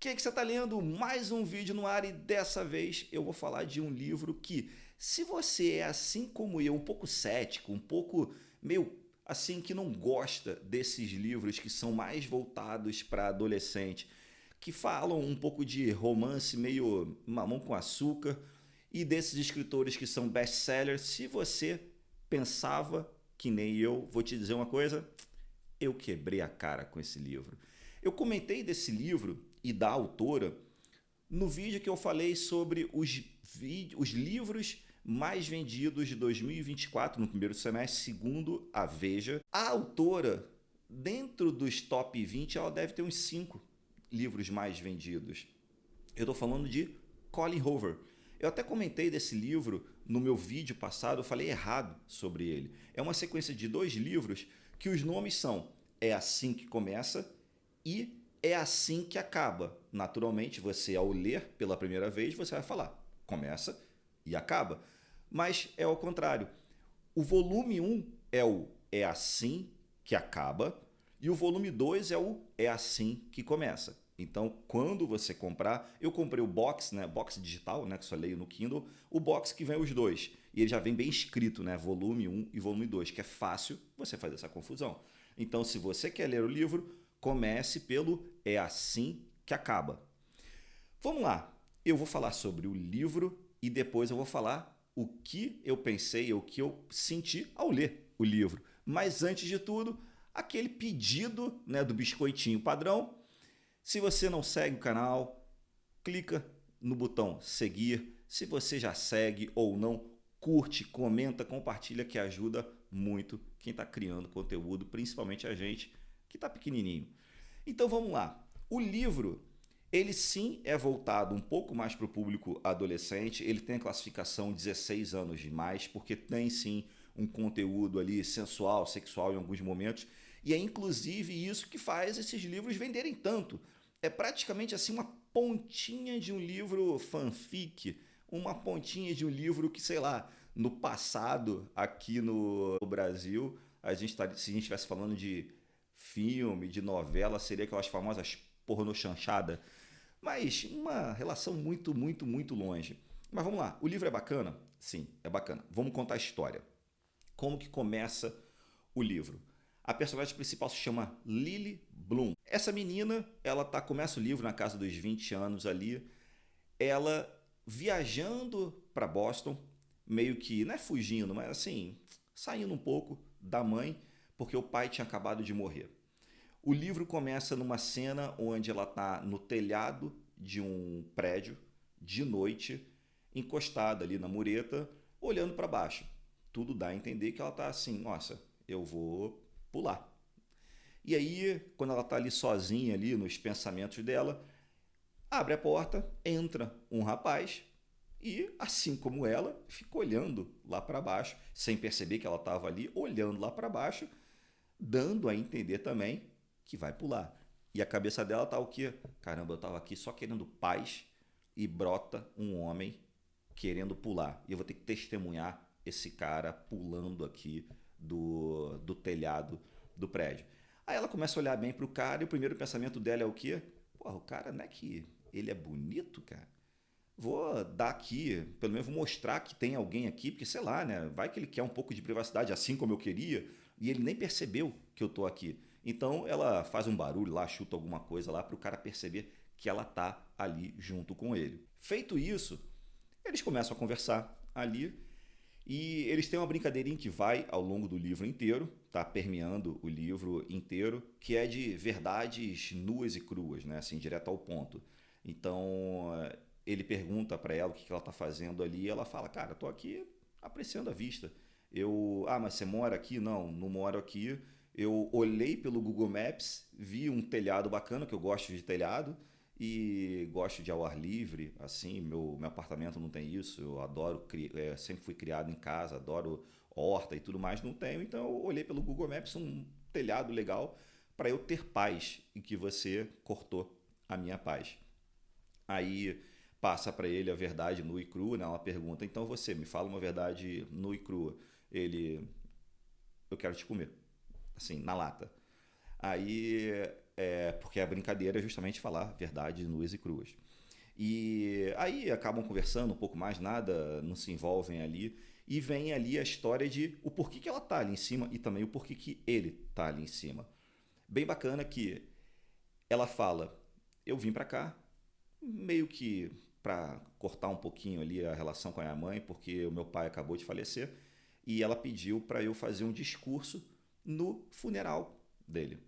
Que você está lendo? Mais um vídeo no ar e dessa vez eu vou falar de um livro que, se você é assim como eu, um pouco cético, um pouco meio assim que não gosta desses livros que são mais voltados para adolescente, que falam um pouco de romance meio mamão com açúcar e desses escritores que são best-sellers, se você pensava que nem eu, vou te dizer uma coisa, eu quebrei a cara com esse livro. Eu comentei desse livro e da autora no vídeo que eu falei sobre os livros mais vendidos de 2024 no primeiro semestre, segundo a Veja. A autora, dentro dos top 20, ela deve ter uns 5 livros mais vendidos. Eu estou falando de Colin Hoover. Eu até comentei desse livro no meu vídeo passado, eu falei errado sobre ele. É uma sequência de 2 livros que os nomes são É Assim Que Começa e É Assim Que Acaba. Naturalmente, você ao ler pela primeira vez, você vai falar, começa e acaba. Mas é ao contrário. O volume 1 é o É Assim Que Acaba e o volume 2 é o É Assim Que Começa. Então, quando você comprar, eu comprei o box, né, box digital, né, que só leio no Kindle, o box que vem os dois. E ele já vem bem escrito, né, volume 1 e volume 2, que é fácil você fazer essa confusão. Então, se você quer ler o livro, comece pelo É Assim Que Acaba. Vamos lá, eu vou falar sobre o livro e depois eu vou falar o que eu pensei, o que eu senti ao ler o livro. Mas antes de tudo, aquele pedido, né, do biscoitinho padrão. Se você não segue o canal, clica no botão seguir. Se você já segue ou não, curte, comenta, compartilha, que ajuda muito quem está criando conteúdo, principalmente a gente que está pequenininho. Então vamos lá. O livro, ele sim é voltado um pouco mais para o público adolescente. Ele tem a classificação 16 anos de mais, porque tem sim um conteúdo ali sensual, sexual em alguns momentos. E é inclusive isso que faz esses livros venderem tanto. É praticamente assim uma pontinha de um livro fanfic, uma pontinha de um livro que, sei lá, no passado, aqui no Brasil, se a gente estivesse falando de filme, de novela, seria aquelas famosas porno chanchada. Mas uma relação muito, muito, muito longe. Mas vamos lá, o livro é bacana? Sim, é bacana. Vamos contar a história. Como que começa o livro? A personagem principal se chama Lily Bloom. Essa menina, começa o livro na casa dos 20 anos ali, ela viajando para Boston, meio que, não é fugindo, mas assim, saindo um pouco da mãe, porque o pai tinha acabado de morrer. O livro começa numa cena onde ela está no telhado de um prédio, de noite, encostada ali na mureta, olhando para baixo. Tudo dá a entender que ela está assim, nossa, eu vou pular. E aí, quando ela está ali sozinha ali nos pensamentos dela, abre a porta, entra um rapaz e, assim como ela, fica olhando lá para baixo, sem perceber que ela estava ali, olhando lá para baixo, dando a entender também que vai pular. E a cabeça dela tá o quê? Caramba, eu estava aqui só querendo paz e brota um homem querendo pular. E eu vou ter que testemunhar esse cara pulando aqui do telhado do prédio. Aí ela começa a olhar bem pro cara e o primeiro pensamento dela é o quê? Porra, o cara não é que ele é bonito, cara? Vou dar aqui, pelo menos vou mostrar que tem alguém aqui, porque sei lá, né? Vai que ele quer um pouco de privacidade, assim como eu queria, e ele nem percebeu que eu tô aqui. Então ela faz um barulho lá, chuta alguma coisa lá para o cara perceber que ela tá ali junto com ele. Feito isso, eles começam a conversar ali e eles têm uma brincadeirinha que vai ao longo do livro inteiro, tá permeando o livro inteiro, que é de verdades nuas e cruas, né? Assim, direto ao ponto. Então, ele pergunta para ela o que ela tá fazendo ali, e ela fala: "Cara, tô aqui apreciando a vista. Mas você mora aqui? Não, não moro aqui. Eu olhei pelo Google Maps, vi um telhado bacana, que eu gosto de telhado, e gosto de ao ar livre, assim, meu apartamento não tem isso, eu adoro, sempre fui criado em casa, adoro horta e tudo mais, não tenho, então eu olhei pelo Google Maps um telhado legal para eu ter paz e que você cortou a minha paz. Aí passa para ele a verdade nua e crua, né? Ela pergunta, então você me fala uma verdade nua e crua. Ele, eu quero te comer, assim, na lata. Aí porque a brincadeira é justamente falar verdades nuas e cruas. E aí acabam conversando um pouco mais, nada, não se envolvem ali. E vem ali a história de o porquê que ela tá ali em cima e também o porquê que ele tá ali em cima. Bem bacana que ela fala: eu vim pra cá meio que pra cortar um pouquinho ali a relação com a minha mãe, porque o meu pai acabou de falecer, e ela pediu pra eu fazer um discurso no funeral dele.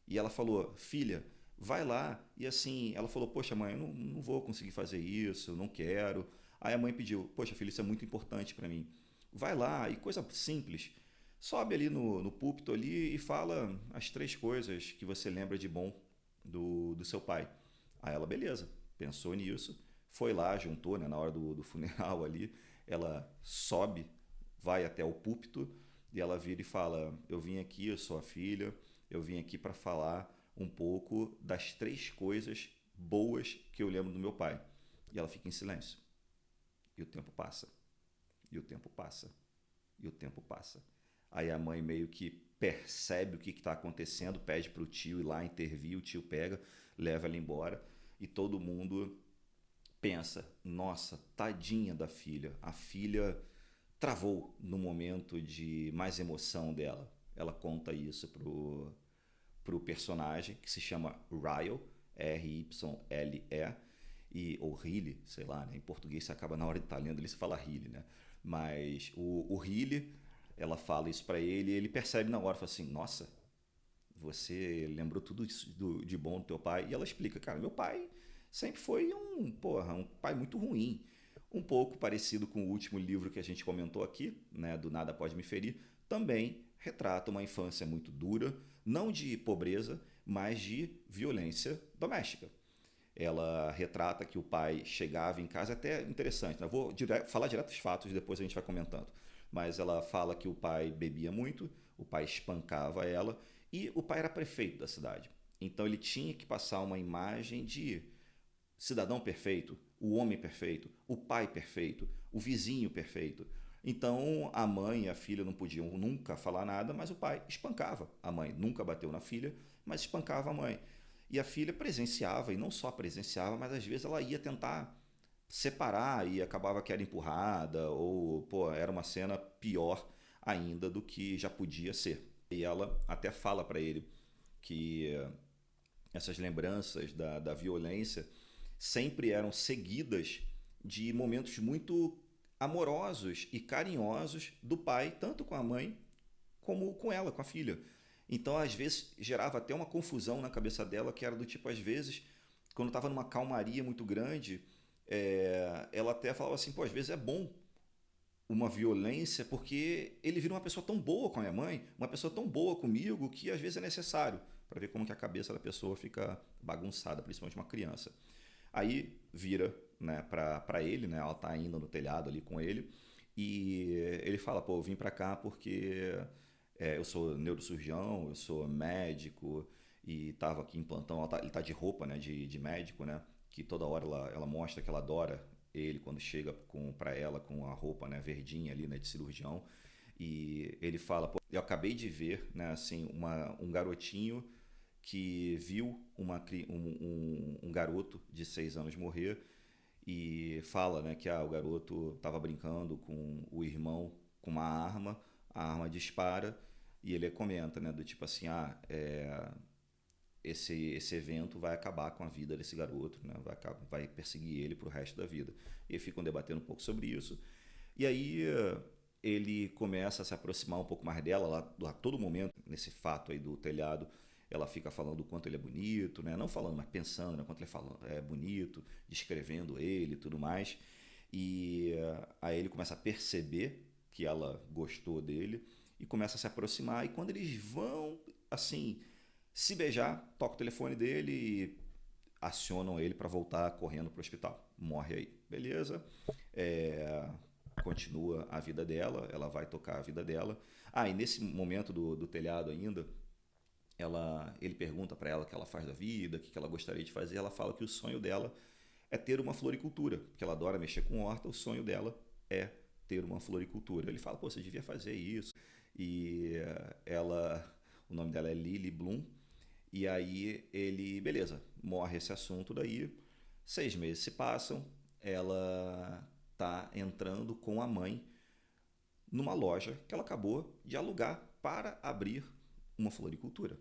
E ela falou: filha, vai lá. E assim, ela falou: poxa, mãe, eu não vou conseguir fazer isso, não quero. Aí a mãe pediu: poxa, filho, isso é muito importante para mim. Vai lá, e coisa simples. Sobe ali no púlpito ali e fala as três coisas que você lembra de bom do seu pai. Aí ela, beleza, pensou nisso, foi lá, juntou, né, na hora do funeral ali. Ela sobe, vai até o púlpito e ela vira e fala: eu vim aqui, eu sou a filha, eu vim aqui para falar um pouco das três coisas boas que eu lembro do meu pai. E ela fica em silêncio. E o tempo passa. E o tempo passa. E o tempo passa. Aí a mãe meio que percebe o que está acontecendo, pede para o tio ir lá intervir, o tio pega, leva ela embora e todo mundo pensa: nossa, tadinha da filha. A filha travou no momento de mais emoção dela. Ela conta isso pro personagem que se chama Ryle, R-Y-L-E, ou Riley, sei lá, né? Em português você acaba na hora de estar lendo, ele se fala Riley, né? Mas o Riley, ela fala isso para ele e ele percebe na hora, fala assim: nossa, você lembrou tudo isso de bom do teu pai? E ela explica: cara, meu pai sempre foi um pai muito ruim. Um pouco parecido com o último livro que a gente comentou aqui, né, do Nada Pode Me Ferir, também retrata uma infância muito dura, não de pobreza, mas de violência doméstica. Ela retrata que o pai chegava em casa, até interessante, né? Vou falar direto dos fatos, depois a gente vai comentando. Mas ela fala que o pai bebia muito, o pai espancava ela e o pai era prefeito da cidade. Então ele tinha que passar uma imagem de cidadão perfeito, o homem perfeito, o pai perfeito, o vizinho perfeito. Então a mãe e a filha não podiam nunca falar nada, mas o pai espancava a mãe. Nunca bateu na filha, mas espancava a mãe. E a filha presenciava, e não só presenciava, mas às vezes ela ia tentar separar e acabava que era empurrada, ou pô, era uma cena pior ainda do que já podia ser. E ela até fala para ele que essas lembranças da violência sempre eram seguidas de momentos muito amorosos e carinhosos do pai, tanto com a mãe como com ela, com a filha. Então, às vezes, gerava até uma confusão na cabeça dela, que era do tipo, às vezes, quando estava numa calmaria muito grande, ela até falava assim: pô, às vezes é bom uma violência, porque ele vira uma pessoa tão boa com a minha mãe, uma pessoa tão boa comigo, que às vezes é necessário para ver como que a cabeça da pessoa fica bagunçada, principalmente uma criança. Aí vira, né, para ele, né, ela tá ainda no telhado ali com ele, e ele fala: pô, eu vim para cá porque eu sou neurocirurgião, eu sou médico e tava aqui em plantão. Ele tá de roupa, né, de médico, né, que toda hora ela mostra que ela adora ele quando chega para ela com a roupa, né, verdinha ali, né, de cirurgião. E ele fala: pô, eu acabei de ver, né, assim, um garotinho que viu um garoto de 6 anos morrer e fala, né, que o garoto estava brincando com o irmão com uma arma, a arma dispara e ele comenta, né, do tipo assim: esse evento vai acabar com a vida desse garoto, né, vai perseguir ele pro resto da vida. E ficam debatendo um pouco sobre isso. E aí ele começa a se aproximar um pouco mais dela, lá a todo momento, nesse fato aí do telhado, ela fica falando o quanto ele é bonito, né? Não falando, mas pensando, né? O quanto ele é bonito, descrevendo ele e tudo mais. E aí ele começa a perceber que ela gostou dele e começa a se aproximar. E quando eles vão, assim, se beijar, toca o telefone dele e acionam ele para voltar correndo para o hospital. Morre aí, beleza? É, continua a vida dela, ela vai tocar a vida dela. E nesse momento do telhado ainda, ele pergunta para ela o que ela faz da vida, o que ela gostaria de fazer. Ela fala que o sonho dela é ter uma floricultura, porque ela adora mexer com horta. O sonho dela é ter uma floricultura. Ele fala: pô, você devia fazer isso. E o nome dela é Lily Bloom, E aí ele, beleza, morre esse assunto daí. 6 meses se passam, ela tá entrando com a mãe numa loja que ela acabou de alugar para abrir uma floricultura.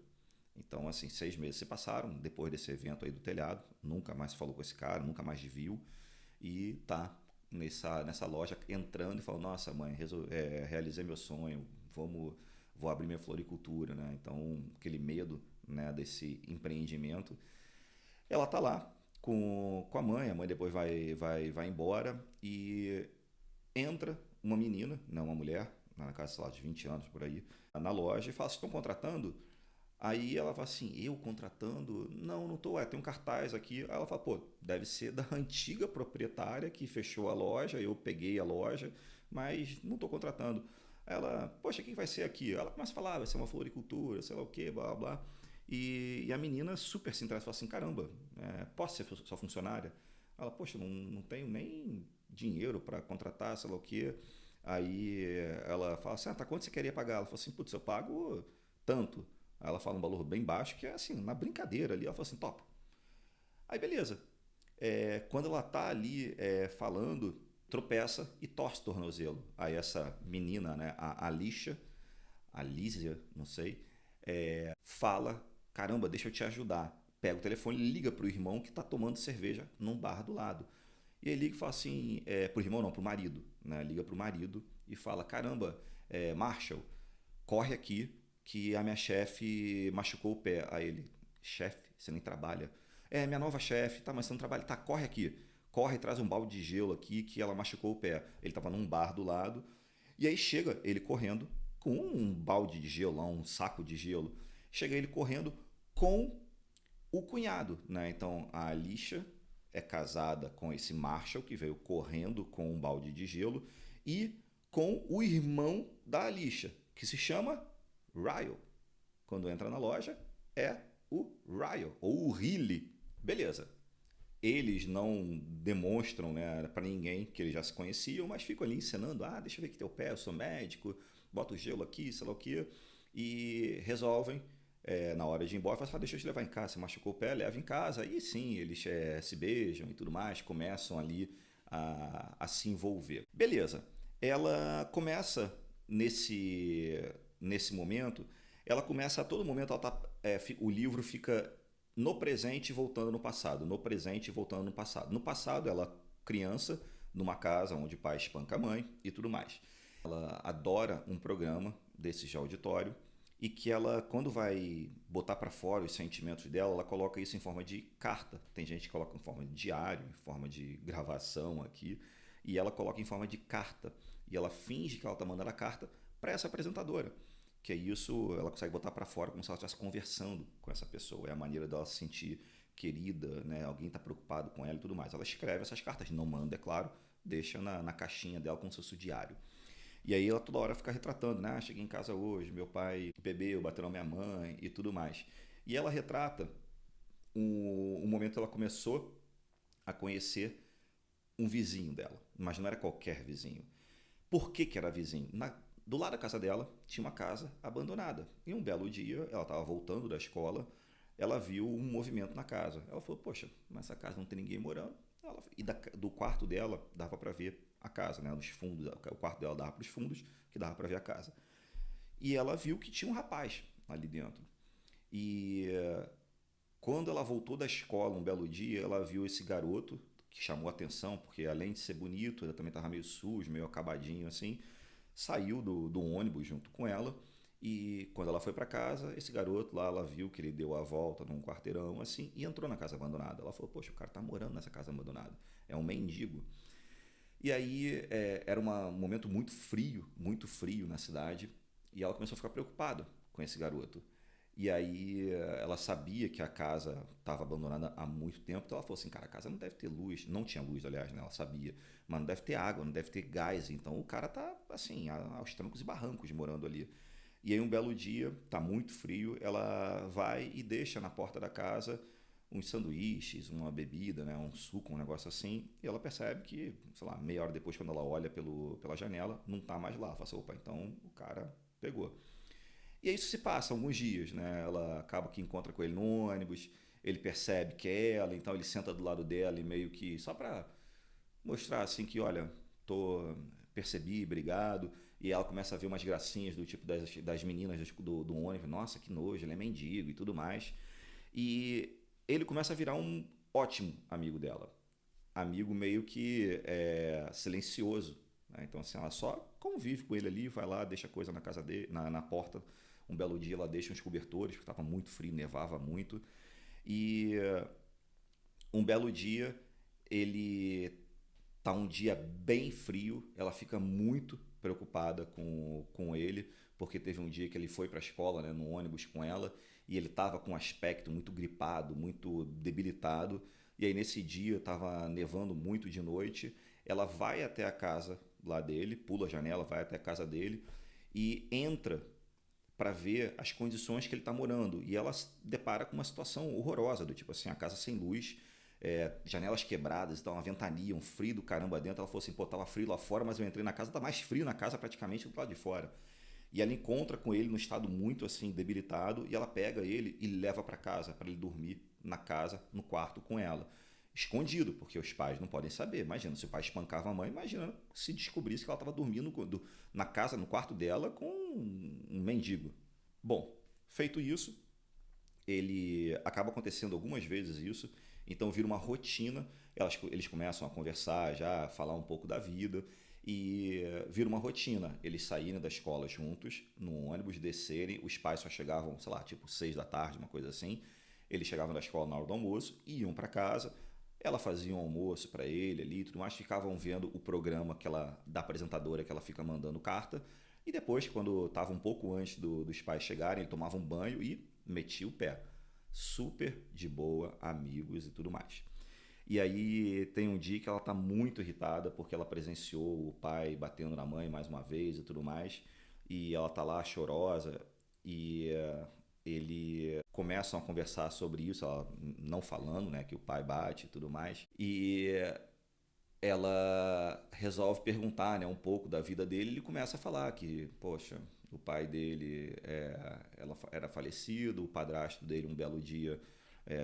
Então, assim, 6 meses se passaram depois desse evento aí do telhado, nunca mais falou com esse cara, nunca mais viu, e tá nessa loja entrando e falando, nossa mãe, realizei meu sonho, vou abrir minha floricultura, né? Então, aquele medo, né, desse empreendimento. Ela tá lá com a mãe depois vai embora e entra uma menina, não uma mulher, na casa, sei lá, de 20 anos por aí, na loja e fala, vocês estão contratando? Aí ela fala assim, eu contratando? Não, não tô, tem um cartaz aqui. Aí ela fala, pô, deve ser da antiga proprietária que fechou a loja, eu peguei a loja, mas não tô contratando. Ela, poxa, quem vai ser aqui? Ela começa a falar, vai ser uma floricultura, sei lá o quê, blá, blá, blá. E a menina super se interessa, fala assim, caramba, posso ser sua funcionária? Ela, poxa, não tenho nem dinheiro para contratar, sei lá o quê. Aí ela fala assim, tá, quanto você queria pagar? Ela fala assim, putz, eu pago tanto. Aí ela fala um valor bem baixo, que é assim, na brincadeira ali. Ela fala assim, top. Aí beleza. Quando ela tá ali falando, tropeça e torce o tornozelo. Aí essa menina, né, a Alícia, não sei, fala, caramba, deixa eu te ajudar. Pega o telefone e liga pro irmão que tá tomando cerveja num bar do lado. E aí liga e fala assim, pro irmão não, pro marido, né? Liga pro marido e fala, caramba, Marshall, corre aqui que a minha chefe machucou o pé. Aí ele, chefe, você nem trabalha. Minha nova chefe, tá, mas você não trabalha. Tá, corre aqui. Corre e traz um balde de gelo aqui que ela machucou o pé. Ele tava num bar do lado. E aí chega ele correndo com um balde de gelo, um saco de gelo. Chega ele correndo com o cunhado, né? Então a Alicia é casada com esse Marshall que veio correndo com um balde de gelo e com o irmão da Alicia, que se chama Ryle. Quando entra na loja, é o Ryle, ou o Riley. Beleza. Eles não demonstram, né, para ninguém que eles já se conheciam, mas ficam ali ensinando, deixa eu ver aqui teu pé, eu sou médico, bota o gelo aqui, sei lá o quê, e resolvem, na hora de ir embora, falam, deixa eu te levar em casa, você machucou o pé, leva em casa, e sim, eles se beijam e tudo mais, começam ali a se envolver. Beleza, ela começa nesse momento, ela começa a todo momento, o livro fica no presente voltando no passado, no presente voltando no passado. No passado, ela criança, numa casa onde o pai espanca a mãe e tudo mais. Ela adora um programa desses de auditório e que ela, quando vai botar para fora os sentimentos dela, ela coloca isso em forma de carta. Tem gente que coloca em forma de diário, em forma de gravação aqui, e ela coloca em forma de carta. E ela finge que ela está mandando a carta para essa apresentadora. Que é isso, ela consegue botar para fora como se ela estivesse conversando com essa pessoa. É a maneira dela se sentir querida, né? Alguém está preocupado com ela e tudo mais. Ela escreve essas cartas, não manda, é claro, deixa na caixinha dela como se fosse o diário. E aí ela toda hora fica retratando, né? Cheguei em casa hoje, meu pai bebeu, bateu na minha mãe e tudo mais. E ela retrata o momento que ela começou a conhecer um vizinho dela, mas não era qualquer vizinho. Por que era vizinho? Do lado da casa dela tinha uma casa abandonada. E um belo dia, ela estava voltando da escola, ela viu um movimento na casa. Ela falou, poxa, mas essa casa não tem ninguém morando. Do quarto dela dava para ver a casa, né? Dos fundos, o quarto dela dava para os fundos, que dava para ver a casa. E ela viu que tinha um rapaz ali dentro. E quando ela voltou da escola um belo dia, ela viu esse garoto que chamou a atenção, porque além de ser bonito, ele também estava meio sujo, meio acabadinho assim. Saiu do ônibus junto com ela e quando ela foi para casa, esse garoto lá, ela viu que ele deu a volta num quarteirão assim e entrou na casa abandonada. Ela falou, poxa, o cara tá morando nessa casa abandonada, é um mendigo. E aí era um momento muito frio na cidade e ela começou a ficar preocupada com esse garoto. E aí ela sabia que a casa estava abandonada há muito tempo, então ela falou assim, cara, a casa não deve ter luz, não tinha luz, aliás, né? Ela sabia, mas não deve ter água, não deve ter gás, então o cara tá assim, aos trancos e barrancos morando ali. E aí um belo dia, tá muito frio, ela vai e deixa na porta da casa uns sanduíches, uma bebida, né, um suco, um negócio assim, e ela percebe que, sei lá, meia hora depois, quando ela olha pela janela, não tá mais lá. Ela fala assim, opa, então o cara pegou. E aí isso se passa alguns dias, né? Ela acaba que encontra com ele no ônibus, ele percebe que é ela, então ele senta do lado dela e meio que só pra mostrar assim que, olha, tô percebi, obrigado. E ela começa a ver umas gracinhas do tipo das meninas do ônibus, nossa, que nojo, ele é mendigo e tudo mais. E ele começa a virar um ótimo amigo dela. Amigo meio que silencioso, né? Então assim, ela só convive com ele ali, vai lá, deixa coisa na casa dele, na porta. Um belo dia ela deixa uns cobertores, porque estava muito frio, nevava muito. E um belo dia ele tá um dia bem frio, ela fica muito preocupada com ele, porque teve um dia que ele foi para a escola, né, no ônibus com ela, e ele estava com um aspecto muito gripado, muito debilitado, e aí nesse dia estava nevando muito de noite, ela vai até a casa lá dele, pula a janela, vai até a casa dele e entra para ver as condições que ele está morando. E ela se depara com uma situação horrorosa, do tipo assim, a casa sem luz, janelas quebradas, então uma ventania, um frio do caramba dentro. Ela falou assim, pô, tava frio lá fora, mas eu entrei na casa, tá mais frio na casa praticamente do lado de fora. E ela encontra com ele num estado muito assim debilitado e ela pega ele e leva para casa para ele dormir na casa, no quarto com ela. Escondido, porque os pais não podem saber. Imagina, se o pai espancava a mãe, imagina se descobrisse que ela estava dormindo na casa, no quarto dela, com um mendigo. Bom, feito isso, ele acaba acontecendo algumas vezes isso, então vira uma rotina. Eles começam a conversar já, a falar um pouco da vida e vira uma rotina. Eles saírem da escola juntos, no ônibus, descerem, os pais só chegavam, sei lá, tipo 6 da tarde, uma coisa assim. Eles chegavam da escola na hora do almoço, iam para casa, ela fazia um almoço para ele ali e tudo mais, ficavam vendo o programa da apresentadora que ela fica mandando carta. E depois, quando estava um pouco antes dos pais chegarem, ele tomava um banho e metia o pé. Super de boa, amigos e tudo mais. E aí tem um dia que ela tá muito irritada porque ela presenciou o pai batendo na mãe mais uma vez e tudo mais. E ela tá lá chorosa e ele começam a conversar sobre isso, ela não falando, né, que o pai bate e tudo mais. E ela resolve perguntar, né, um pouco da vida dele. Ele começa a falar que, poxa, o pai dele ela era falecido, o padrasto dele um belo dia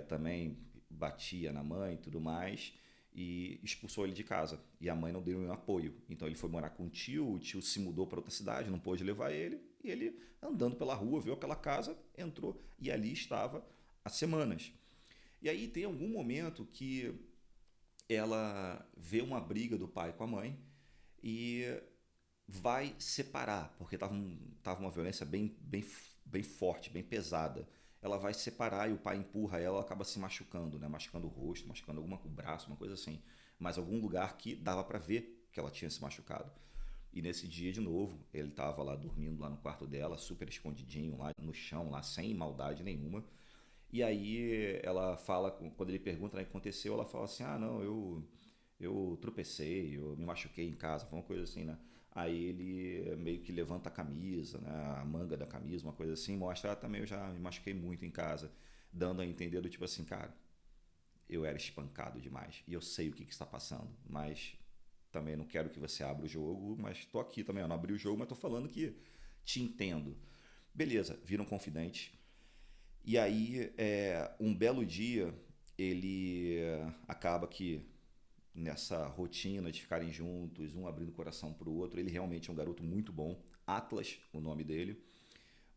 também batia na mãe e tudo mais e expulsou ele de casa. E a mãe não deu nenhum apoio. Então ele foi morar com o tio se mudou para outra cidade, não pôde levar ele. E ele, andando pela rua, viu aquela casa, entrou e ali estava há semanas. E aí tem algum momento que ela vê uma briga do pai com a mãe e vai separar, porque tava uma violência bem forte, bem pesada. Ela vai separar e o pai empurra ela, acaba se machucando, né? Machucando o rosto, machucando o braço, uma coisa assim. Mas algum lugar que dava para ver que ela tinha se machucado. E nesse dia, de novo, ele tava lá dormindo lá no quarto dela, super escondidinho lá no chão, lá sem maldade nenhuma. E aí ela fala, quando ele pergunta, né, o que aconteceu, ela fala assim, ah, não, eu tropecei, eu me machuquei em casa, foi uma coisa assim, né? Aí ele meio que levanta a camisa, né, a manga da camisa, uma coisa assim, mostra, ah, também eu já me machuquei muito em casa, dando a entender do tipo assim, cara, eu era espancado demais e eu sei o que está passando, mas também não quero que você abra o jogo, mas tô aqui também, eu não abri o jogo, mas tô falando que te entendo. Beleza, viram confidentes. E aí, um belo dia, ele acaba que nessa rotina de ficarem juntos, um abrindo o coração para o outro, ele realmente é um garoto muito bom. Atlas, o nome dele.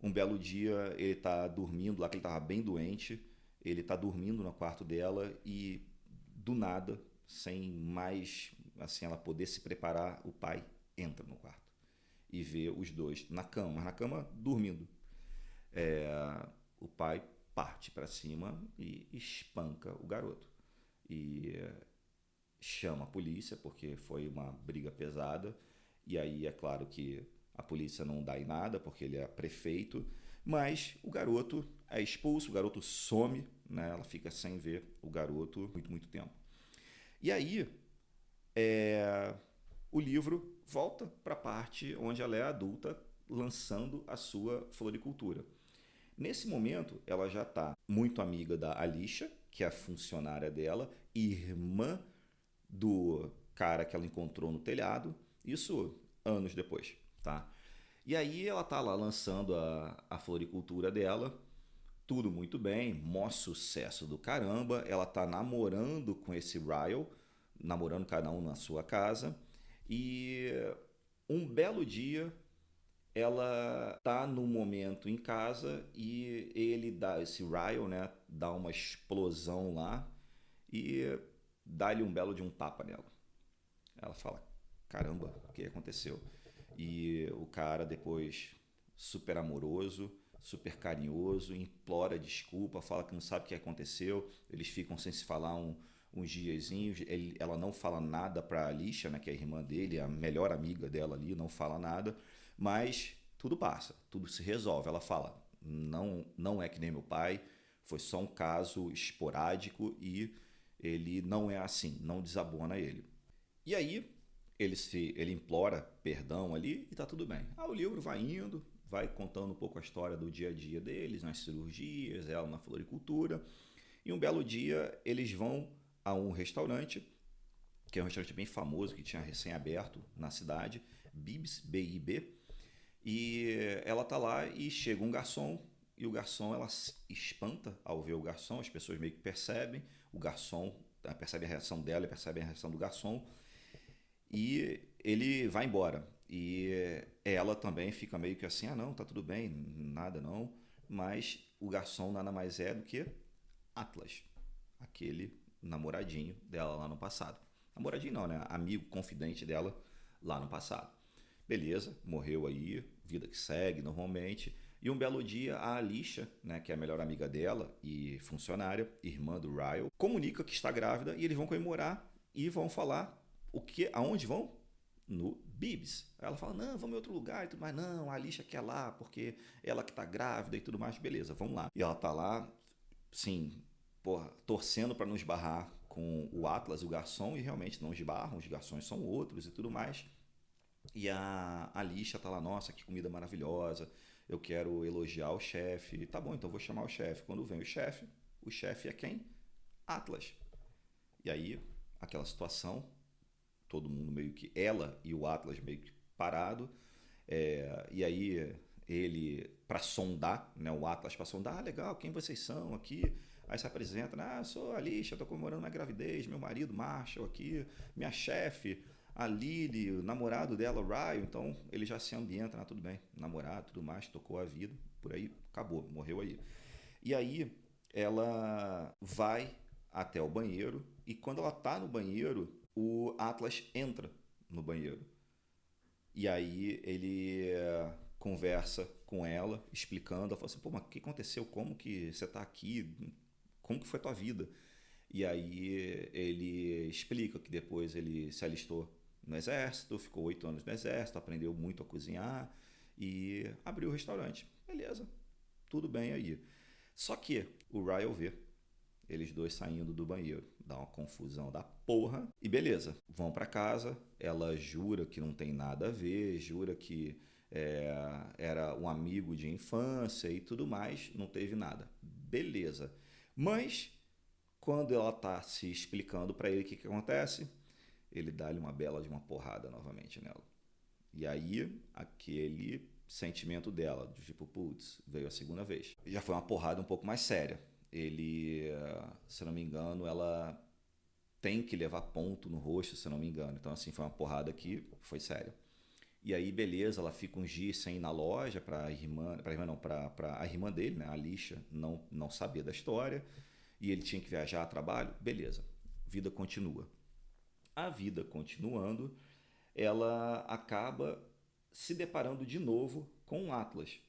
Um belo dia, ele tá dormindo lá, que ele tava bem doente. Ele tá dormindo no quarto dela e, do nada, sem mais assim ela poder se preparar, o pai entra no quarto e vê os dois na cama, mas na cama dormindo. O pai parte para cima e espanca o garoto. E chama a polícia, porque foi uma briga pesada. E aí é claro que a polícia não dá em nada, porque ele é prefeito. Mas o garoto é expulso, o garoto some, né? Ela fica sem ver o garoto muito, muito tempo. E aí o livro volta para a parte onde ela é adulta, lançando a sua floricultura. Nesse momento, ela já está muito amiga da Alicia, que é a funcionária dela, irmã do cara que ela encontrou no telhado, isso anos depois, tá? E aí ela tá lá lançando a floricultura dela, tudo muito bem, maior sucesso do caramba. Ela tá namorando com esse Ryle, namorando cada um na sua casa. E um belo dia ela tá no momento em casa e ele dá esse Ryle, né, dá uma explosão lá e dá-lhe um belo de um tapa nela. Ela fala: caramba, o que aconteceu? E o cara depois, super amoroso, super carinhoso, implora desculpa, fala que não sabe o que aconteceu. Eles ficam sem se falar uns diazinhos. Ela não fala nada pra Alicia, né, que é a irmã dele, a melhor amiga dela ali, não fala nada. Mas tudo passa, tudo se resolve. Ela fala: não, não é que nem meu pai, foi só um caso esporádico e ele não é assim, não desabona ele. E aí ele implora perdão ali e tá tudo bem. O livro vai indo, vai contando um pouco a história do dia a dia deles, nas cirurgias, ela na floricultura. E um belo dia eles vão a um restaurante, que é um restaurante bem famoso, que tinha recém-aberto na cidade, Bibs, B-I-B. E ela tá lá e chega um garçom, e o garçom, ela se espanta ao ver o garçom, as pessoas meio que percebem, o garçom percebe a reação dela e percebe a reação do garçom, e ele vai embora. E ela também fica meio que assim: ah, não, tá tudo bem, nada não. Mas o garçom nada mais é do que Atlas, aquele namoradinho dela lá no passado. Namoradinho não, né? Amigo, confidente dela lá no passado. Beleza, morreu aí, vida que segue normalmente. E um belo dia a Alicia, né, que é a melhor amiga dela e funcionária, irmã do Ryle, comunica que está grávida e eles vão comemorar e vão falar o que, aonde vão? No Bibs. Aí ela fala: não, vamos em outro lugar e tudo mais. Não, a Alicia quer lá porque ela que tá grávida e tudo mais. Beleza, vamos lá. E ela tá lá, sim, porra, torcendo para não esbarrar com o Atlas, o garçom, e realmente não esbarram, os garçons são outros e tudo mais. E a Alicia tá lá: nossa, que comida maravilhosa, eu quero elogiar o chefe. Tá bom, então vou chamar o chefe. Quando vem o chefe é quem? Atlas. E aí, aquela situação, todo mundo meio que, ela e o Atlas meio que parado, e aí ele, para sondar, né, o Atlas para sondar: legal, quem vocês são aqui? Aí se apresenta: eu sou a Alicia, estou comemorando minha gravidez, meu marido Marshall aqui, minha chefe, a Lily, o namorado dela, o Ryan. Então ele já se ambienta: tudo bem, namorado, tudo mais, tocou a vida, por aí, acabou, morreu aí. E aí ela vai até o banheiro e quando ela tá no banheiro, o Atlas entra no banheiro. E aí ele conversa com ela, explicando. Ela fala assim: pô, mas o que aconteceu? Como que você tá aqui? Como que foi a tua vida? E aí ele explica que depois ele se alistou no exército, ficou 8 anos no exército, aprendeu muito a cozinhar e abriu o restaurante. Beleza, tudo bem aí. Só que o Ryle vê eles dois saindo do banheiro, dá uma confusão da porra e beleza, vão pra casa. Ela jura que não tem nada a ver, jura que era um amigo de infância e tudo mais, não teve nada. Beleza. Mas quando ela tá se explicando pra ele o que acontece, ele dá-lhe uma bela de uma porrada novamente nela. E aí aquele sentimento dela, do tipo, putz, veio a segunda vez. Já foi uma porrada um pouco mais séria. Ele, se não me engano, ela tem que levar ponto no rosto, se não me engano. Então, assim, foi uma porrada que foi séria. E aí, beleza, ela fica uns dias sem ir na loja para a irmã dele, né, a Alicia, não saber da história. E ele tinha que viajar a trabalho. Beleza, vida continua. A vida continuando, ela acaba se deparando de novo com o Atlas.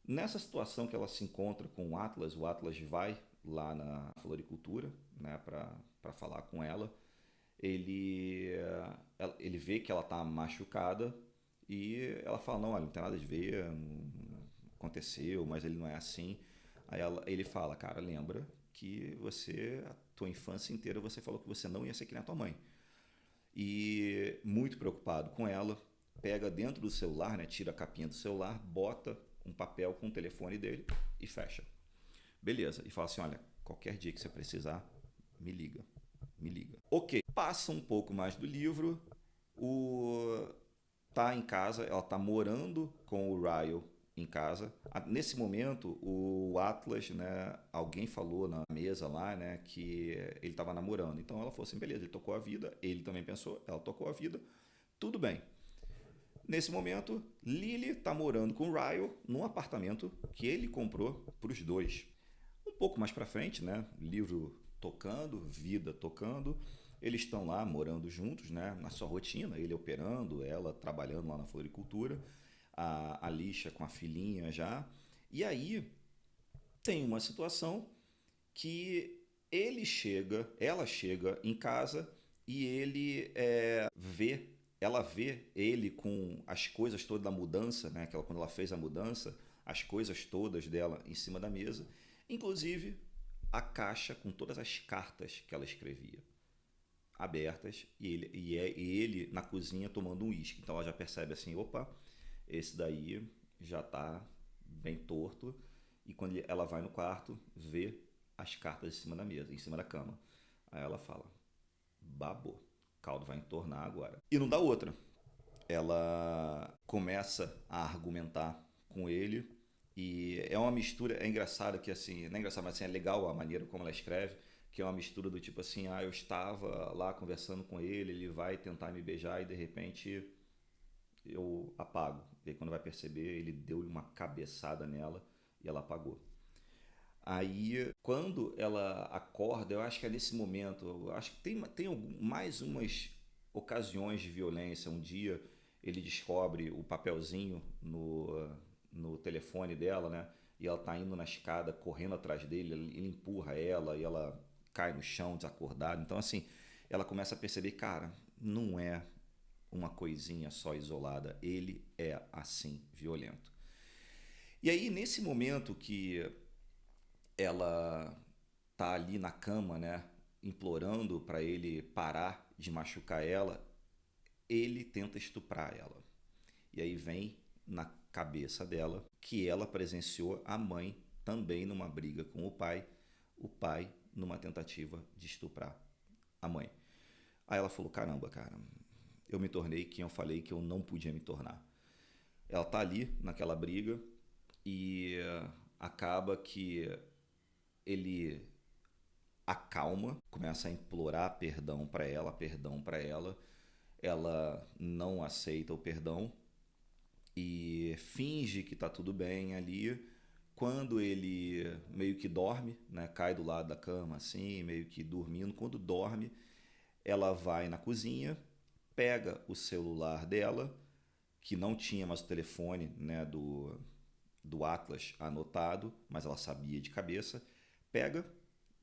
Nessa situação que ela se encontra com o Atlas vai lá na floricultura, né, para falar com ela. Ele vê que ela está machucada e ela fala: não, olha, não tem nada a ver, não aconteceu, mas ele não é assim. Ele fala: cara, lembra que você, a tua infância inteira, você falou que você não ia ser que nem a tua mãe. E muito preocupado com ela, pega dentro do celular, né, tira a capinha do celular, bota um papel com o telefone dele e fecha. Beleza. E fala assim: olha, qualquer dia que você precisar, me liga. Me liga. Ok. Passa um pouco mais do livro. O tá em casa, ela tá morando com o Ryle em casa. Nesse momento, o Atlas, né, alguém falou na mesa lá, né, que ele estava namorando. Então ela falou assim, beleza, ele tocou a vida, ele também pensou, ela tocou a vida, tudo bem. Nesse momento, Lily tá morando com o Ryle num apartamento que ele comprou para os dois. Um pouco mais para frente, né, livro tocando, vida tocando, eles estão lá morando juntos, né, na sua rotina, ele operando, ela trabalhando lá na floricultura, a Lixa com a filhinha já. E aí tem uma situação que ela chega em casa e ela vê ele com as coisas todas da mudança, né? Quando ela fez a mudança, as coisas todas dela em cima da mesa, inclusive a caixa com todas as cartas que ela escrevia abertas e ele na cozinha tomando um uísque. Então ela já percebe assim, opa, esse daí já tá bem torto. E quando ela vai no quarto, vê as cartas em cima da mesa, em cima da cama. Aí ela fala, babou, o caldo vai entornar agora. E não dá outra. Ela começa a argumentar com ele e é uma mistura, é engraçado que assim, não é engraçado, mas assim, é legal a maneira como ela escreve, que é uma mistura do tipo assim, eu estava lá conversando com ele vai tentar me beijar e de repente eu apago. E aí quando vai perceber, ele deu uma cabeçada nela e ela apagou. Aí, quando ela acorda, eu acho que é nesse momento, eu acho que tem mais umas ocasiões de violência. Um dia ele descobre o papelzinho no telefone dela, né? E ela tá indo na escada, correndo atrás dele, ele empurra ela e ela cai no chão desacordada. Então, assim, ela começa a perceber, cara, não é uma coisinha só isolada, ele é assim, violento. E aí, nesse momento que ela tá ali na cama, né, implorando para ele parar de machucar ela, ele tenta estuprar ela. E aí vem na cabeça dela que ela presenciou a mãe também numa briga com o pai numa tentativa de estuprar a mãe. Aí ela falou: caramba, cara, eu me tornei quem eu falei que eu não podia me tornar. Ela tá ali naquela briga e acaba que ele acalma, começa a implorar perdão para ela. Ela não aceita o perdão e finge que tá tudo bem ali. Quando ele meio que dorme, né, cai do lado da cama assim, meio que dormindo, quando dorme, ela vai na cozinha, pega o celular dela, que não tinha mais o telefone, né, do Atlas anotado, mas ela sabia de cabeça, pega,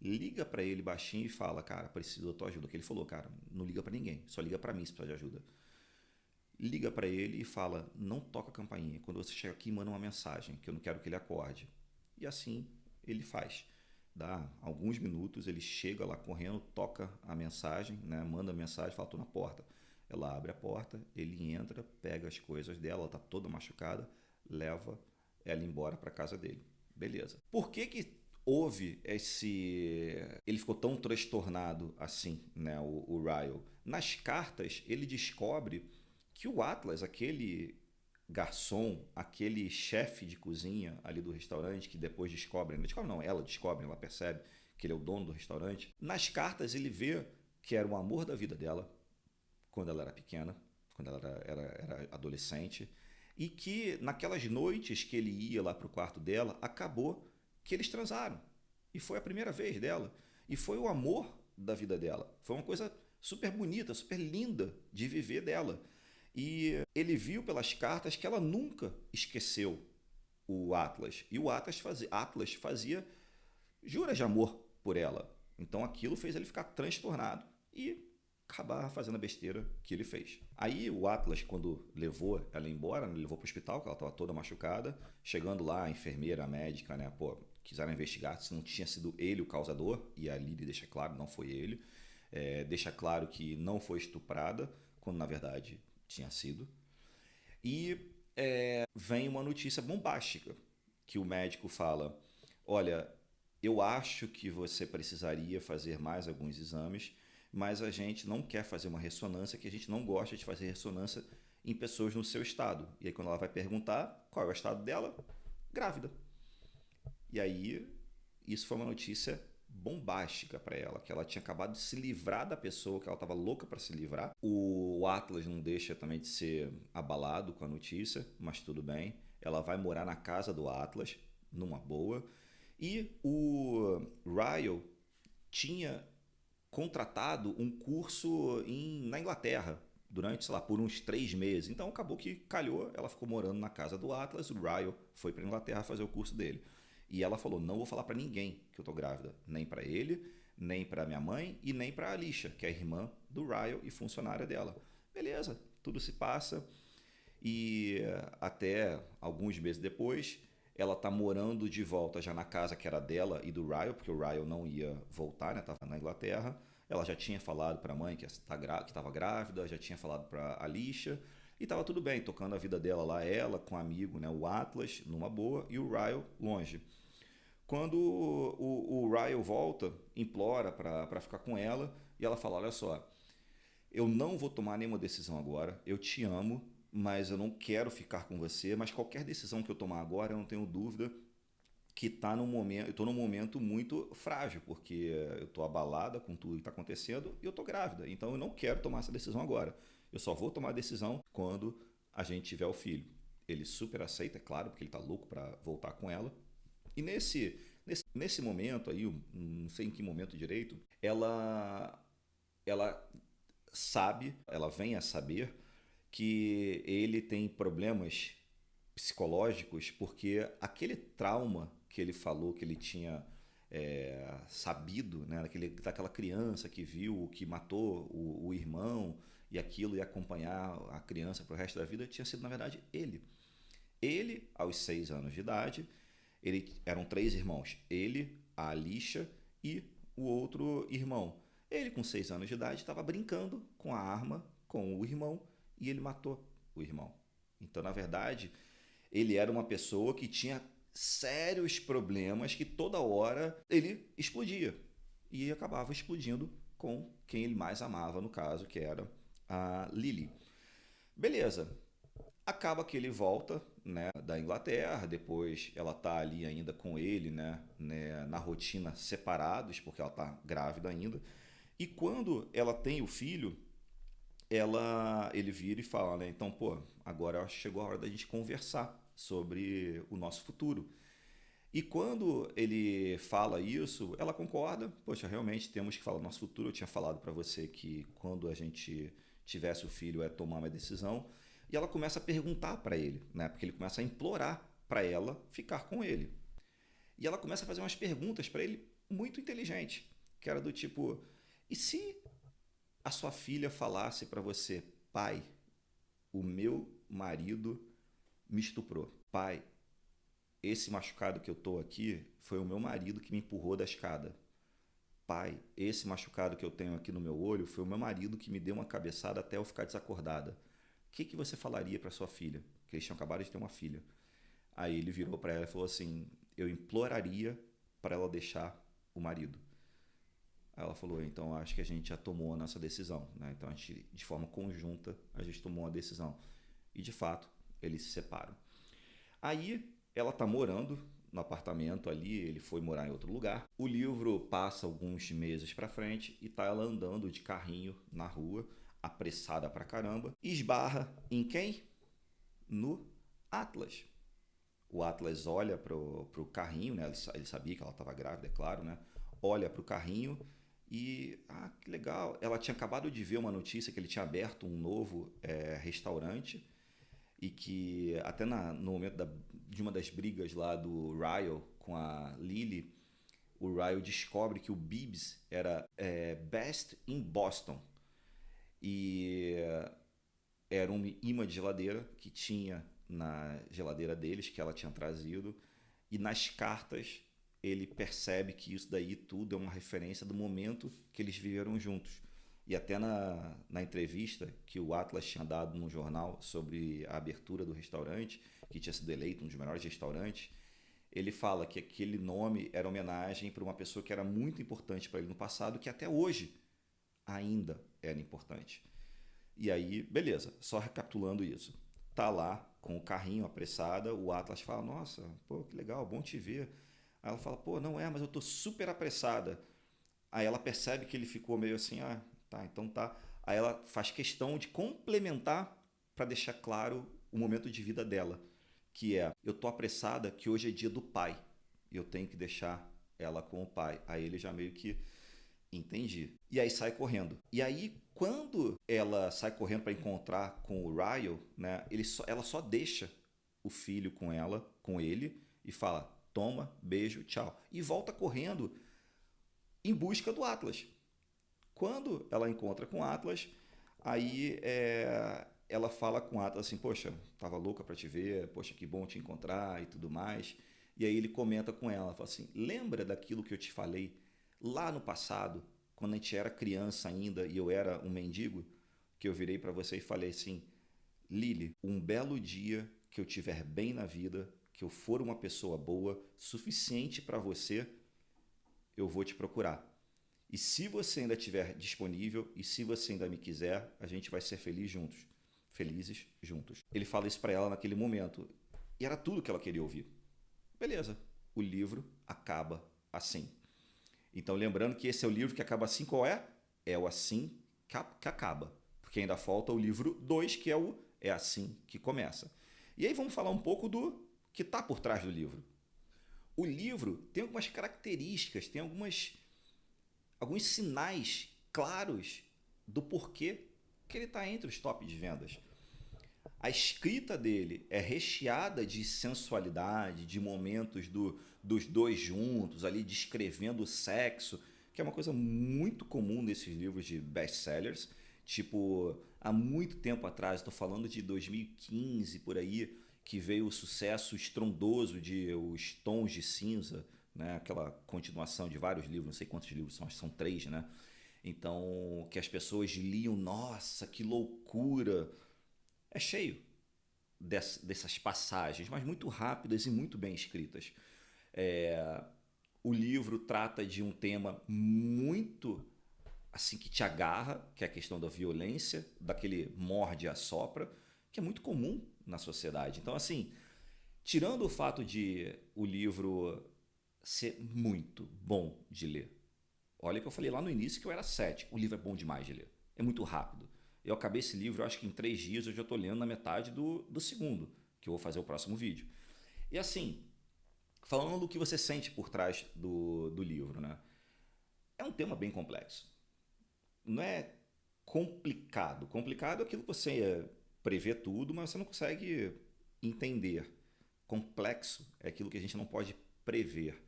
liga para ele baixinho e fala: cara, preciso da tua ajuda. Que ele falou: cara, não liga para ninguém, só liga para mim se precisar de ajuda. Liga para ele e fala: não toca a campainha, quando você chega aqui manda uma mensagem, que eu não quero que ele acorde. E assim ele faz. Dá alguns minutos, ele chega lá correndo, toca a mensagem, né, manda a mensagem, fala: tô na porta. Ela abre a porta, ele entra, pega as coisas dela, ela tá toda machucada, leva ela embora para casa dele. Beleza. Por que que houve esse... Ele ficou tão transtornado assim, né, o Ryle? Nas cartas, ele descobre que o Atlas, aquele garçom, aquele chefe de cozinha ali do restaurante, que depois descobre não, ela descobre, ela percebe que ele é o dono do restaurante. Nas cartas ele vê que era o amor da vida dela, quando ela era pequena, quando ela era adolescente, e que naquelas noites que ele ia lá pro quarto dela, acabou que eles transaram. E foi a primeira vez dela. E foi o amor da vida dela. Foi uma coisa super bonita, super linda de viver dela. E ele viu pelas cartas que ela nunca esqueceu o Atlas. E o Atlas fazia juras de amor por ela. Então aquilo fez ele ficar transtornado e acabar fazendo a besteira que ele fez. Aí o Atlas, quando levou ela embora, né, levou para o hospital, que ela estava toda machucada. Chegando lá, a enfermeira, a médica, né, quiseram investigar se não tinha sido ele o causador. E a Lily deixa claro, não foi ele. Deixa claro que não foi estuprada, quando na verdade tinha sido. E vem uma notícia bombástica, que o médico fala: olha, eu acho que você precisaria fazer mais alguns exames, mas a gente não quer fazer uma ressonância, que a gente não gosta de fazer ressonância em pessoas no seu estado. E aí quando ela vai perguntar qual é o estado dela, grávida. E aí isso foi uma notícia bombástica para ela, que ela tinha acabado de se livrar da pessoa que ela estava louca para se livrar. O Atlas não deixa também de ser abalado com a notícia, mas tudo bem. Ela vai morar na casa do Atlas, numa boa. E o Ryle tinha contratado um curso na Inglaterra durante, sei lá, por uns 3 meses. Então acabou que calhou, ela ficou morando na casa do Atlas, o Ryle foi para Inglaterra fazer o curso dele. E ela falou, não vou falar para ninguém que eu tô grávida, nem para ele, nem para minha mãe e nem para a Alicia, que é a irmã do Ryle e funcionária dela. Beleza, tudo se passa e até alguns meses depois ela tá morando de volta já na casa que era dela e do Ryle, porque o Ryle não ia voltar, né? Tava na Inglaterra. Ela já tinha falado para a mãe que estava grávida, já tinha falado para a Alicia e estava tudo bem, tocando a vida dela lá, ela com um amigo, né, o Atlas, numa boa, e o Ryle longe. Quando o Ryle volta, implora para ficar com ela e ela fala: olha só, eu não vou tomar nenhuma decisão agora, eu te amo, mas eu não quero ficar com você, mas qualquer decisão que eu tomar agora, eu não tenho dúvida que tá num momento, eu tô num momento muito frágil, porque eu tô abalada com tudo que está acontecendo e eu tô grávida, então eu não quero tomar essa decisão agora. Eu só vou tomar a decisão quando a gente tiver o filho. Ele super aceita, é claro, porque ele tá louco para voltar com ela. E nesse momento aí, não sei em que momento direito, ela sabe, ela vem a saber que ele tem problemas psicológicos porque aquele trauma que ele falou que ele tinha sabido, né, daquela criança que viu, que matou o irmão e aquilo ia acompanhar a criança para o resto da vida, tinha sido, na verdade, ele. Ele, aos 6 anos de idade, eram 3 irmãos. Ele, a Alicia e o outro irmão. Ele, com 6 anos de idade, estava brincando com a arma com o irmão e ele matou o irmão. Então, na verdade, ele era uma pessoa que tinha sérios problemas que toda hora ele explodia. E acabava explodindo com quem ele mais amava, no caso, que era a Lily. Beleza. Acaba que ele volta, né, da Inglaterra, depois ela tá ali ainda com ele, né, na rotina separados, porque ela tá grávida ainda. E quando ela tem o filho, ele vira e fala, né, então, pô, agora chegou a hora da gente conversar sobre o nosso futuro. E quando ele fala isso, ela concorda. Poxa, realmente temos que falar do nosso futuro. Eu tinha falado para você que quando a gente tivesse o filho é tomar uma decisão. E ela começa a perguntar para ele, né? Porque ele começa a implorar para ela ficar com ele. E ela começa a fazer umas perguntas para ele muito inteligentes, que era do tipo: e se a sua filha falasse para você, pai, o meu marido me estuprou. Pai, esse machucado que eu tô aqui foi o meu marido que me empurrou da escada. Pai, esse machucado que eu tenho aqui no meu olho foi o meu marido que me deu uma cabeçada até eu ficar desacordada. O que você falaria para sua filha? Que eles tinham acabado de ter uma filha. Aí ele virou para ela e falou assim: eu imploraria para ela deixar o marido. Aí ela falou: então acho que a gente já tomou a nossa decisão, né? Então a gente, de forma conjunta, a gente tomou uma decisão. E de fato, eles se separam. Aí ela tá morando no apartamento ali, ele foi morar em outro lugar. O livro passa alguns meses para frente e tá ela andando de carrinho na rua, apressada pra caramba, e esbarra em quem? No Atlas. O Atlas olha pro carrinho, né? Ele sabia que ela estava grávida, é claro, né? Olha pro carrinho e, que legal. Ela tinha acabado de ver uma notícia que ele tinha aberto um novo restaurante e que até no momento de uma das brigas lá do Ryle com a Lily, o Ryle descobre que o Bibbs era best in Boston e era um imã de geladeira que tinha na geladeira deles, que ela tinha trazido, e nas cartas ele percebe que isso daí tudo é uma referência do momento que eles viveram juntos. E até na entrevista que o Atlas tinha dado no jornal sobre a abertura do restaurante, que tinha sido eleito um dos melhores restaurantes, ele fala que aquele nome era homenagem para uma pessoa que era muito importante para ele no passado, que até hoje ainda era importante. E aí, beleza, só recapitulando isso. Tá lá com o carrinho apressada, o Atlas fala, nossa, pô, que legal, bom te ver. Aí ela fala, pô, não é, mas eu tô super apressada. Aí ela percebe que ele ficou meio assim, ah, tá, então tá. Aí ela faz questão de complementar para deixar claro o momento de vida dela, que é, eu tô apressada que hoje é dia do pai, e eu tenho que deixar ela com o pai. Aí ele já meio que entendi. E aí sai correndo. E aí, quando ela sai correndo para encontrar com o Ryle, né, ela só deixa o filho com ela, com ele, e fala: toma, beijo, tchau. E volta correndo em busca do Atlas. Quando ela encontra com o Atlas, aí ela fala com o Atlas assim: poxa, tava louca para te ver, poxa, que bom te encontrar e tudo mais. E aí ele comenta com ela, fala assim: lembra daquilo que eu te falei lá no passado, quando a gente era criança ainda e eu era um mendigo, que eu virei para você e falei assim: Lily, um belo dia que eu tiver bem na vida, que eu for uma pessoa boa, suficiente para você, eu vou te procurar. E se você ainda estiver disponível e se você ainda me quiser, a gente vai ser feliz juntos. Felizes juntos. Ele fala isso para ela naquele momento. E era tudo que ela queria ouvir. Beleza. O livro acaba assim. Então, lembrando que esse é o livro que acaba assim, qual é? É o assim que acaba. Porque ainda falta o livro 2, que é o É Assim que Começa. E aí vamos falar um pouco do que está por trás do livro. O livro tem algumas características, tem alguns sinais claros do porquê que ele está entre os top de vendas. A escrita dele é recheada de sensualidade, de momentos dos dois juntos, ali descrevendo o sexo, que é uma coisa muito comum nesses livros de best-sellers. Tipo, há muito tempo atrás, estou falando de 2015 por aí, que veio o sucesso estrondoso de Os Tons de Cinza, né? Aquela continuação de vários livros, não sei quantos livros são, acho que são 3, né? Então, que as pessoas liam, nossa, que loucura! É cheio dessas passagens, mas muito rápidas e muito bem escritas. É, o livro trata de um tema muito assim que te agarra, que é a questão da violência, daquele morde e assopra, que é muito comum na sociedade. Então, assim, tirando o fato de o livro ser muito bom de ler, olha que eu falei lá no início que eu era cético, o livro é bom demais de ler, é muito rápido. Eu acabei esse livro, eu acho que em 3 dias eu já estou lendo na metade do segundo, que eu vou fazer o próximo vídeo. E assim, falando do que você sente por trás do livro, né? É um tema bem complexo. Não é complicado. Complicado é aquilo que você prevê tudo, mas você não consegue entender. Complexo é aquilo que a gente não pode prever.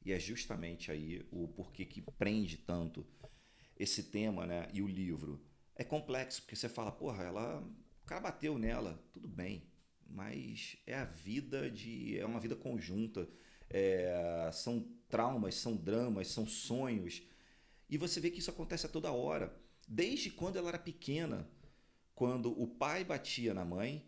E é justamente aí o porquê que prende tanto esse tema, né? E o livro. É complexo, porque você fala, porra, o cara bateu nela, tudo bem, mas é a vida é uma vida conjunta, são traumas, são dramas, são sonhos, e você vê que isso acontece a toda hora, desde quando ela era pequena, quando o pai batia na mãe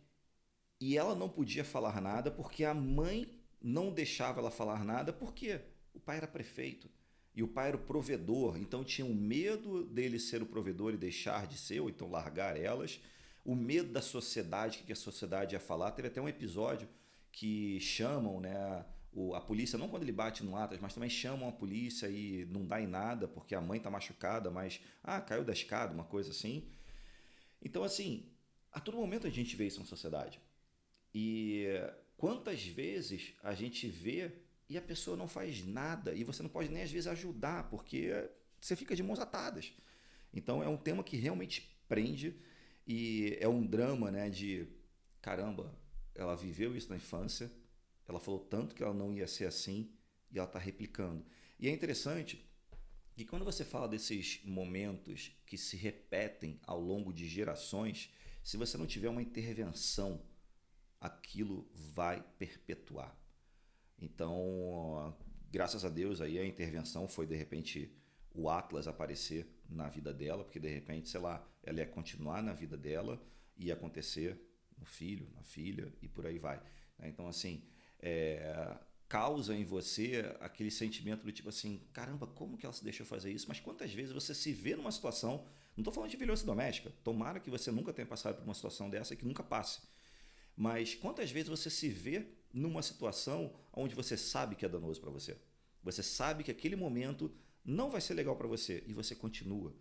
e ela não podia falar nada porque a mãe não deixava ela falar nada porque o pai era prefeito e o pai era o provedor, então tinha um medo dele ser o provedor e deixar de ser, ou então largar elas, o medo da sociedade, o que a sociedade ia falar. Teve até um episódio que chamam, né, a polícia, não quando ele bate no Atlas, mas também chamam a polícia e não dá em nada porque a mãe está machucada, mas caiu da escada, uma coisa assim. Então, assim, a todo momento a gente vê isso na sociedade. E quantas vezes a gente vê e a pessoa não faz nada e você não pode nem às vezes ajudar porque você fica de mãos atadas. Então é um tema que realmente prende e é um drama, né, de caramba, ela viveu isso na infância, ela falou tanto que ela não ia ser assim e ela está replicando. E é interessante que quando você fala desses momentos que se repetem ao longo de gerações, se você não tiver uma intervenção, aquilo vai perpetuar. Então, graças a Deus, aí a intervenção foi de repente o Atlas aparecer na vida dela, porque de repente, sei lá, ela ia continuar na vida dela e ia acontecer no filho, na filha e por aí vai. Então, assim, causa em você aquele sentimento do tipo assim, caramba, como que ela se deixou fazer isso? Mas quantas vezes você se vê numa situação, Não estou falando de violência doméstica. Tomara que você nunca tenha passado por uma situação dessa e que nunca passe. Mas quantas vezes você se vê numa situação onde você sabe que é danoso para você? Você sabe que aquele momento não vai ser legal para você e você continua.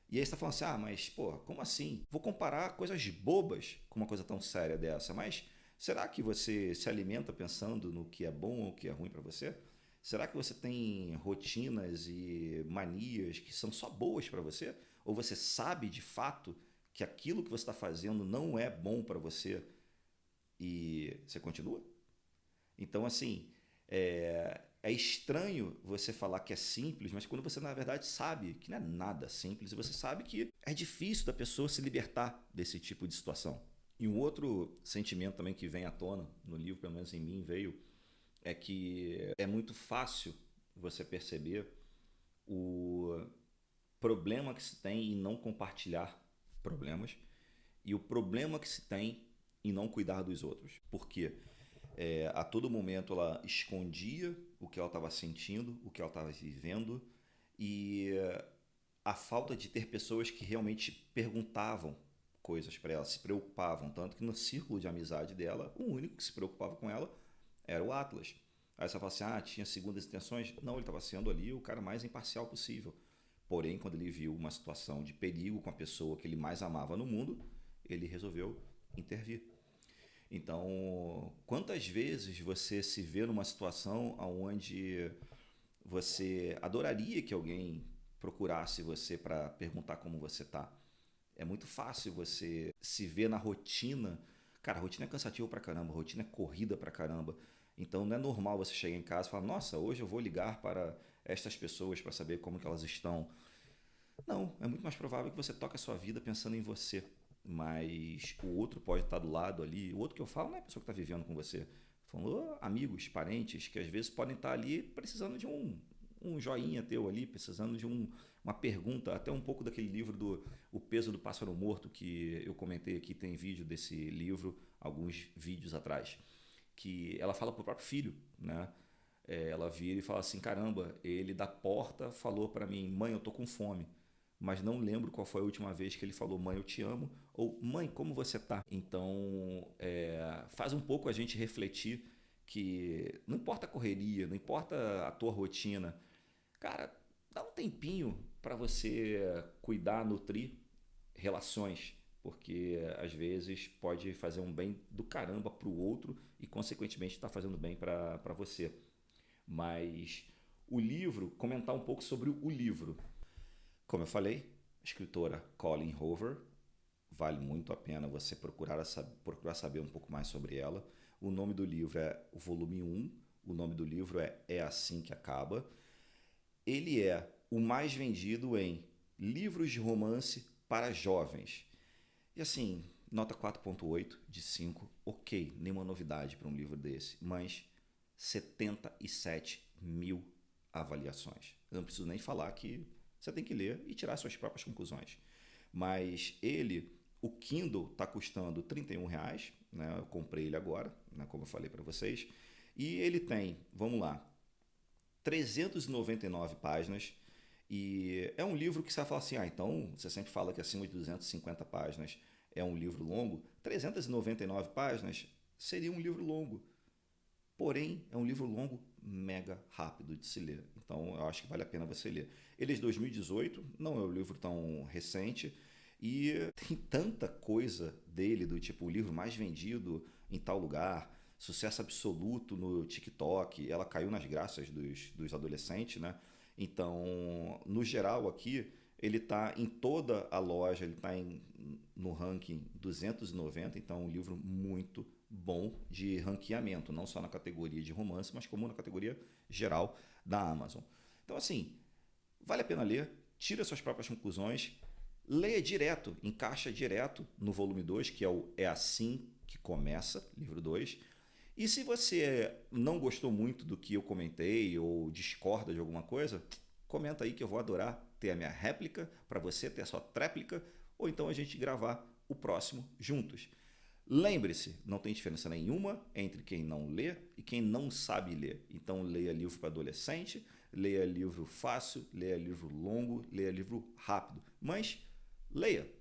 E aí você está falando assim, mas pô, como assim? Vou comparar coisas bobas com uma coisa tão séria dessa, mas será que você se alimenta pensando no que é bom ou o que é ruim para você? Será que você tem rotinas e manias que são só boas para você? Ou você sabe de fato que aquilo que você está fazendo não é bom para você e você continua? Então, assim, é estranho você falar que é simples, mas quando você, na verdade, sabe que não é nada simples e você sabe que é difícil da pessoa se libertar desse tipo de situação. E um outro sentimento também que vem à tona no livro, pelo menos em mim veio, é que é muito fácil você perceber o problema que se tem em não compartilhar problemas e o problema que se tem em não cuidar dos outros. Por quê? A todo momento ela escondia o que ela estava sentindo, o que ela estava vivendo e a falta de ter pessoas que realmente perguntavam coisas para ela, se preocupavam. Tanto que no círculo de amizade dela, o único que se preocupava com ela era o Atlas. Aí você fala assim, tinha segundas intenções? Não, ele estava sendo ali o cara mais imparcial possível. Porém, quando ele viu uma situação de perigo com a pessoa que ele mais amava no mundo, ele resolveu intervir. Então, quantas vezes você se vê numa situação onde você adoraria que alguém procurasse você para perguntar como você tá? É muito fácil você se ver na rotina. Cara, a rotina é cansativa pra caramba, a rotina é corrida pra caramba. Então não é normal você chegar em casa e falar, nossa, hoje eu vou ligar para estas pessoas para saber como que elas estão. Não, é muito mais provável que você toque a sua vida pensando em você. Mas o outro pode estar do lado ali. O outro que eu falo não é a pessoa que está vivendo com você. Falando amigos, parentes, que às vezes podem estar ali precisando de um joinha teu ali, precisando de uma pergunta, até um pouco daquele livro do O Peso do Pássaro Morto, que eu comentei aqui, tem vídeo desse livro, alguns vídeos atrás, que ela fala pro próprio filho, né? Ela vira e fala assim, caramba, ele da porta falou para mim, mãe, eu tô com fome. Mas não lembro qual foi a última vez que ele falou, mãe, eu te amo, ou mãe, como você tá? Então, faz um pouco a gente refletir que não importa a correria, não importa a tua rotina, cara, dá um tempinho para você cuidar, nutrir relações, porque às vezes pode fazer um bem do caramba para o outro e, consequentemente, está fazendo bem para você. Mas o livro, comentar um pouco sobre o livro. Como eu falei, a escritora Colleen Hoover, vale muito a pena você procurar saber um pouco mais sobre ela. O nome do livro é o volume 1, o nome do livro é Assim que Acaba. Ele é o mais vendido em livros de romance para jovens. E assim, nota 4.8 de 5, ok, nenhuma novidade para um livro desse, mas 77 mil avaliações. Eu não preciso nem falar que você tem que ler e tirar suas próprias conclusões. Mas o Kindle está custando R$ 31, né? Eu comprei ele agora, né? Como eu falei para vocês. E ele tem, vamos lá, 399 páginas. E é um livro que você vai falar assim, então você sempre fala que acima de 250 páginas é um livro longo. 399 páginas seria um livro longo. Porém, é um livro longo, mega rápido de se ler. Então, eu acho que vale a pena você ler. Ele é de 2018, não é um livro tão recente. E tem tanta coisa dele, do tipo o livro mais vendido em tal lugar, sucesso absoluto no TikTok, ela caiu nas graças dos adolescentes, né? Então, no geral aqui, ele está em toda a loja, ele está no ranking 290, então é um livro muito bom de ranqueamento, não só na categoria de romance, mas como na categoria geral da Amazon. Então, assim, vale a pena ler, tira suas próprias conclusões, leia direto, encaixa direto no volume 2, que É Assim que Começa, livro 2. E se você não gostou muito do que eu comentei ou discorda de alguma coisa, comenta aí que eu vou adorar ter a minha réplica para você ter a sua tréplica, ou então a gente gravar o próximo juntos. Lembre-se, não tem diferença nenhuma entre quem não lê e quem não sabe ler. Então leia livro para adolescente, leia livro fácil, leia livro longo, leia livro rápido. Mas leia.